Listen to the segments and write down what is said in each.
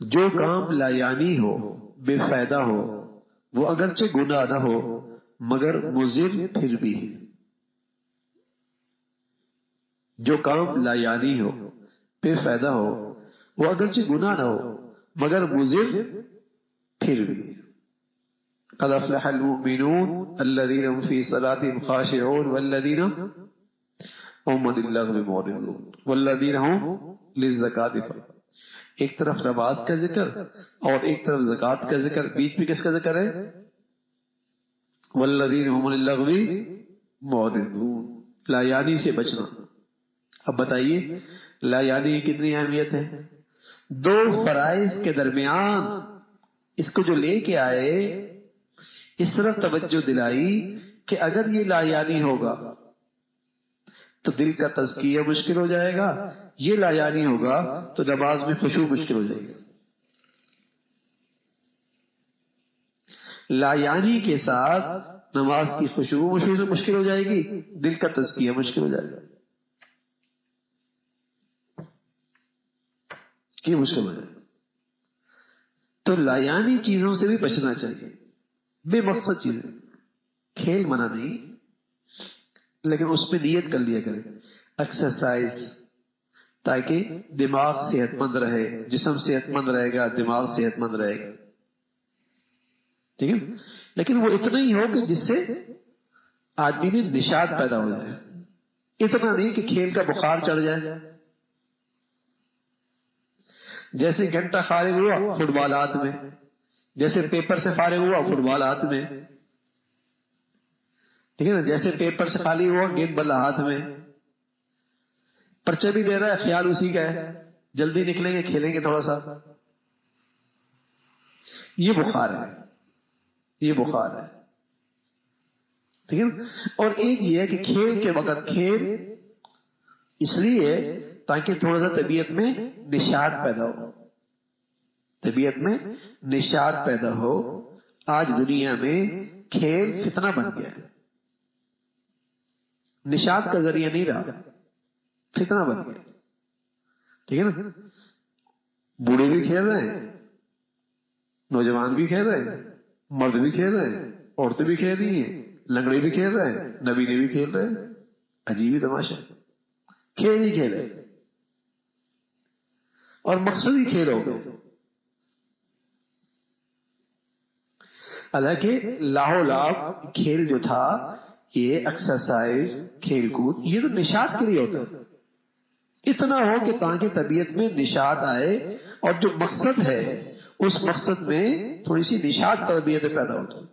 جو کام لا یعنی ہو، بے فائدہ ہو، وہ اگرچہ گناہ نہ ہو مگر مضر پھر بھی ہے۔ جو کام لا یعنی ہو، بے فائدہ ہو، وہ اگرچہ گناہ نہ ہو مگر مضر پھر بھی۔ قد افلح المؤمنون الذین هم فی صلاتهم خاشعون والذین هم عن اللغو معرضون والذین هم للزکاة فاعلون۔ ایک طرف نماز کا ذکر اور ایک طرف زکوٰۃ کا ذکر، بیچ میں کس کا ذکر ہے؟ والذین هم عن اللغو معرضون، لا یعنی سے بچنا۔ اب بتائیے لا یعنی کی کتنی اہمیت ہے؟ دو فرائض کے درمیان اس کو جو لے کے آئے، اس طرح توجہ دلائی کہ اگر یہ لا یعنی ہوگا تو دل کا تزکیہ مشکل ہو جائے گا، یہ لا یعنی ہوگا تو نماز میں خشوع مشکل ہو جائے گی۔ لا یعنی کے ساتھ نماز کی خشوع مشکل ہو جائے گی، دل کا تزکیہ مشکل ہو جائے گا، یہ مشکل ہو جائے گا۔ تو لا یعنی چیزوں سے بھی بچنا چاہیے، بے مقصد چیزیں۔ کھیل منع نہیں، لیکن اس پہ نیت کر لیا کرے، ایکسرسائز، تاکہ دماغ صحت مند رہے، جسم صحت مند رہے گا، دماغ صحت مند رہے گا، ٹھیک ہے۔ لیکن وہ اتنا ہی ہو کہ جس سے آدمی میں نشاط پیدا ہو جائے، اتنا نہیں کہ کھیل کا بخار چڑھ جائے۔ جیسے گھنٹہ فارغ ہوا فٹ بال ہاتھ میں، جیسے پیپر سے فارغ ہوا فٹ بال ہاتھ میں، ٹھیک ہے نا، جیسے پیپر سے خالی ہوا گیند بلا ہاتھ میں، پرچہ بھی دے رہا ہے، خیال اسی کا ہے، جلدی نکلیں گے کھیلیں گے تھوڑا سا۔ یہ بخار ہے، یہ بخار ہے، ٹھیک ہے نا۔ اور ایک یہ ہے کہ کھیل کے وقت کھیل اس لیے تاکہ تھوڑا سا طبیعت میں نشاط پیدا ہو، طبیعت میں نشاط پیدا ہو۔ آج دنیا میں کھیل فتنہ بن گیا ہے، نشاط کا ذریعہ نہیں رہا، فتنہ بن گیا، ٹھیک ہے نا۔ بوڑھے بھی کھیل رہے ہیں، نوجوان بھی کھیل رہے ہیں، مرد بھی کھیل رہے ہیں، عورتیں بھی کھیل رہی ہیں، لنگڑے بھی کھیل رہے ہیں، نبینے بھی کھیل رہے ہیں۔ عجیب ہی تماشا، کھیل ہی کھیل ہے اور مقصد ہی کھیل ہو گئے۔ حالانکہ لاہو لاف کھیل جو تھا، یہ ایکسرسائز، کھیل کود، یہ تو نشاط کے لیے ہوتا ہے، اتنا ہو کہ تاکہ طبیعت میں نشاط آئے، اور جو مقصد ہے اس مقصد میں تھوڑی سی نشاط طبیعت پیدا ہوتی ہے،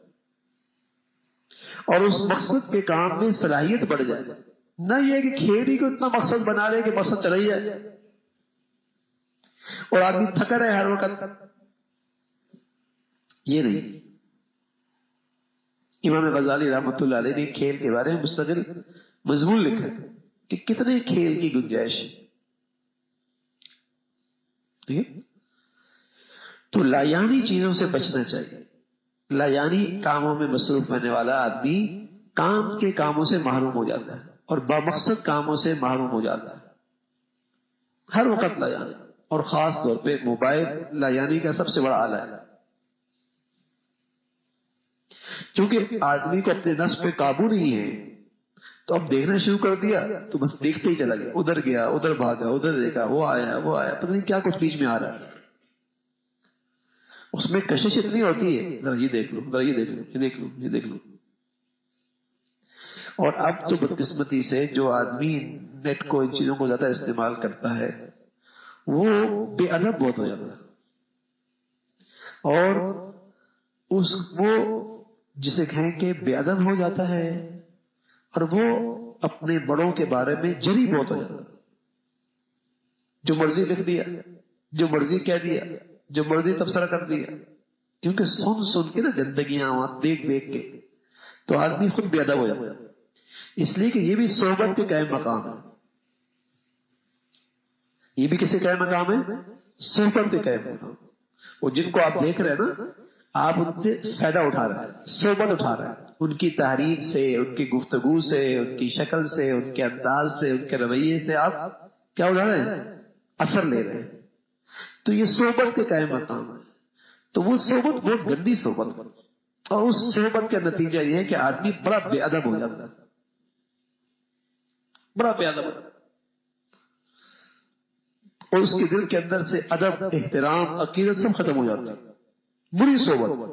اور اس مقصد کے کام میں صلاحیت بڑھ جائے۔ نہ یہ کہ کھیل ہی کو اتنا مقصد بنا لے کہ مقصد چلا ہی جائے اور آدمی تھکا رہے ہر وقت، یہ نہیں۔ امام غزالی رحمۃ اللہ علیہ نے کھیل کے بارے میں مستقل مضمون لکھا کہ کتنے کھیل کی گنجائش ہے، ٹھیک ہے۔ تو لا یعنی چیزوں سے بچنا چاہیے۔ لا یعنی کاموں میں مصروف ہونے والا آدمی کام کے کاموں سے محروم ہو جاتا ہے اور بامقصد کاموں سے محروم ہو جاتا ہے۔ ہر وقت لا یعنی، اور خاص طور پہ موبائل لا یعنی کا سب سے بڑا آلہ ہے، کیونکہ آدمی کو اپنے نفس پہ قابو نہیں ہے، تو اب دیکھنا شروع کر دیا تو بس دیکھتے ہی چلا گیا، ادھر گیا، ادھر بھاگا، ادھر دیکھا، وہ آیا، پتہ نہیں کیا کچھ بیچ میں آ رہا ہے۔ اس میں کشش اتنی ہوتی ہے، ذرا یہ دیکھ لو، ذرا یہ دیکھ لو، یہ دیکھ لو، یہ دیکھ لو۔ اور اب تو بدقسمتی سے جو آدمی نیٹ کو، ان چیزوں کو زیادہ استعمال کرتا ہے، وہ بے ادب بہت ہو جاتا ہے، اور وہ جسے کہیں کہ بے ادب ہو جاتا ہے، اور وہ اپنے بڑوں کے بارے میں جری بہت ہو جاتا ہے، جو مرضی لکھ دیا، جو مرضی کہہ دیا، جو مرضی تبصرہ کر دیا، کیونکہ سن کے نا گندگیاں دیکھ دیکھ کے تو آدمی خود بے ادب ہو جاتا ہے۔ اس لیے کہ یہ بھی صحبت کے قائم مقام ہے، یہ بھی کسی قائم مقام ہے، صحبت کے قائم مقام۔ وہ جن کو آپ دیکھ رہے ہیں نا، آپ ان سے فائدہ اٹھا رہے ہیں، صحبت اٹھا رہے ہیں، ان کی تحریر سے، ان کی گفتگو سے، ان کی شکل سے، ان کے انداز سے، ان کے رویے سے آپ کیا اٹھا رہے ہیں؟ اثر لے رہے ہیں۔ تو تو یہ صحبت کے قائم مقام ہے. تو وہ صحبت بہت گندی صحبت ہے، اور اس صحبت کا نتیجہ یہ ہے کہ آدمی بڑا بے ادب ہو جاتا ہے، بڑا بے ادب، اور اس کے دل کے اندر سے ادب، احترام، عقیدت سب ختم ہو جاتا ہے. بری صحبت.